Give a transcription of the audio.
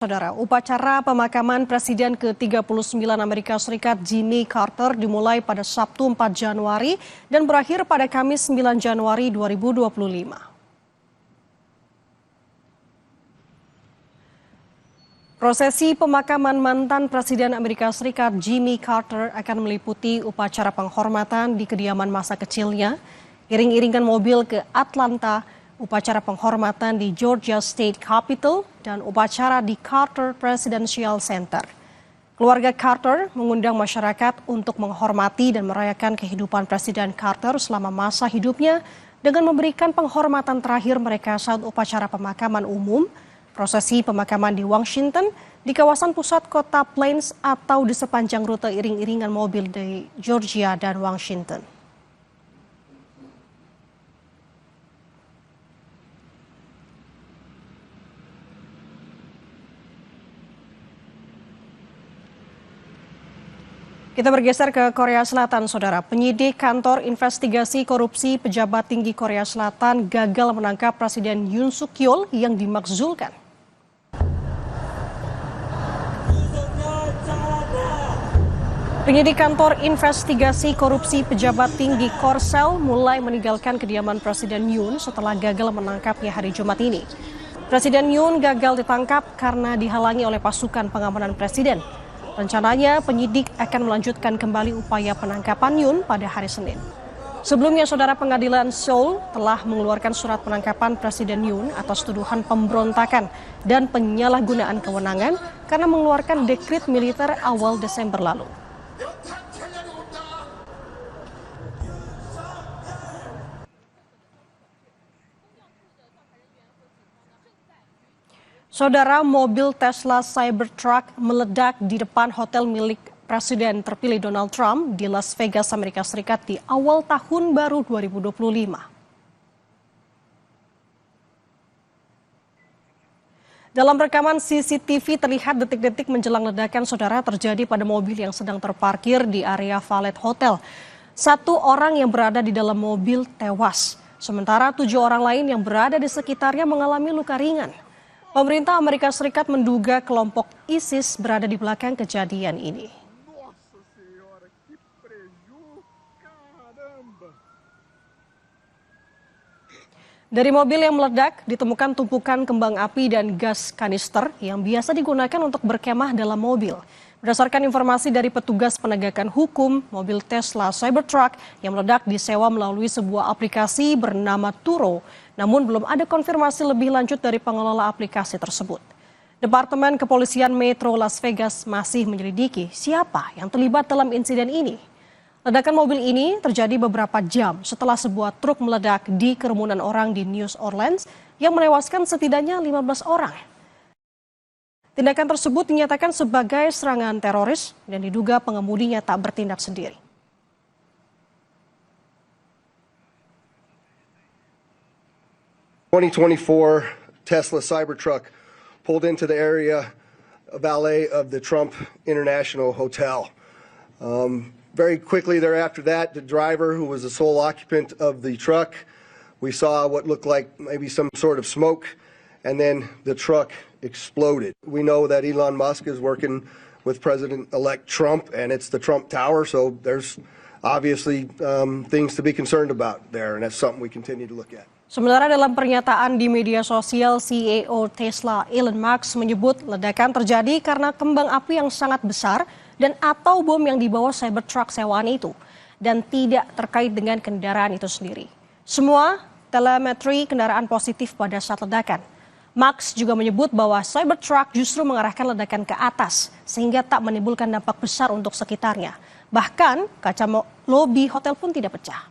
Saudara, upacara pemakaman Presiden ke-39 Amerika Serikat Jimmy Carter dimulai pada Sabtu 4 Januari dan berakhir pada Kamis 9 Januari 2025. Prosesi pemakaman mantan Presiden Amerika Serikat Jimmy Carter akan meliputi upacara penghormatan di kediaman masa kecilnya, iring-iringan mobil ke Atlanta, upacara penghormatan di Georgia State Capitol, dan upacara di Carter Presidential Center. Keluarga Carter mengundang masyarakat untuk menghormati dan merayakan kehidupan Presiden Carter selama masa hidupnya dengan memberikan penghormatan terakhir mereka saat upacara pemakaman umum, prosesi pemakaman di Washington, di kawasan pusat kota Plains atau di sepanjang rute iring-iringan mobil di Georgia dan Washington. Kita bergeser ke Korea Selatan, Saudara. Penyidik kantor investigasi korupsi pejabat tinggi Korea Selatan gagal menangkap Presiden Yoon Suk Yeol yang dimakzulkan. Penyidik kantor investigasi korupsi pejabat tinggi Korsel mulai meninggalkan kediaman Presiden Yoon setelah gagal menangkapnya hari Jumat ini. Presiden Yoon gagal ditangkap karena dihalangi oleh pasukan pengamanan Presiden. Rencananya penyidik akan melanjutkan kembali upaya penangkapan Yoon pada hari Senin. Sebelumnya, Saudara, Pengadilan Seoul telah mengeluarkan surat penangkapan Presiden Yoon atas tuduhan pemberontakan dan penyalahgunaan kewenangan karena mengeluarkan dekret militer awal Desember lalu. Saudara, mobil Tesla Cybertruck meledak di depan hotel milik Presiden terpilih Donald Trump di Las Vegas, Amerika Serikat di awal tahun baru 2025. Dalam rekaman CCTV terlihat detik-detik menjelang ledakan, Saudara, terjadi pada mobil yang sedang terparkir di area valet hotel. 1 orang yang berada di dalam mobil tewas, sementara 7 orang lain yang berada di sekitarnya mengalami luka ringan. Pemerintah Amerika Serikat menduga kelompok ISIS berada di belakang kejadian ini. Dari mobil yang meledak ditemukan tumpukan kembang api dan gas kanister yang biasa digunakan untuk berkemah dalam mobil. Berdasarkan informasi dari petugas penegakan hukum, mobil Tesla Cybertruck yang meledak disewa melalui sebuah aplikasi bernama Turo, namun belum ada konfirmasi lebih lanjut dari pengelola aplikasi tersebut. Departemen Kepolisian Metro Las Vegas masih menyelidiki siapa yang terlibat dalam insiden ini. Ledakan mobil ini terjadi beberapa jam setelah sebuah truk meledak di kerumunan orang di New Orleans yang menewaskan setidaknya 15 orang. Tindakan tersebut dinyatakan sebagai serangan teroris dan diduga pengemudinya tak bertindak sendiri. "2024 Tesla Cybertruck pulled into the area valet of the Trump International Hotel. Very quickly thereafter that, the driver, who was the sole occupant of the truck, we saw what looked like maybe some sort of smoke, and then the truck exploded. We know that Elon Musk is working with President-elect Trump, and it's the Trump Tower, so there's obviously things to be concerned about there, and that's something we continue to look at." Sementara dalam pernyataan di media sosial, CEO Tesla Elon Musk menyebut ledakan terjadi karena kembang api yang sangat besar dan atau bom yang dibawa Cybertruck sewaan itu, dan tidak terkait dengan kendaraan itu sendiri. Semua telemetri kendaraan positif pada saat ledakan. Musk juga menyebut bahwa Cybertruck justru mengarahkan ledakan ke atas sehingga tak menimbulkan dampak besar untuk sekitarnya. Bahkan kaca lobi hotel pun tidak pecah.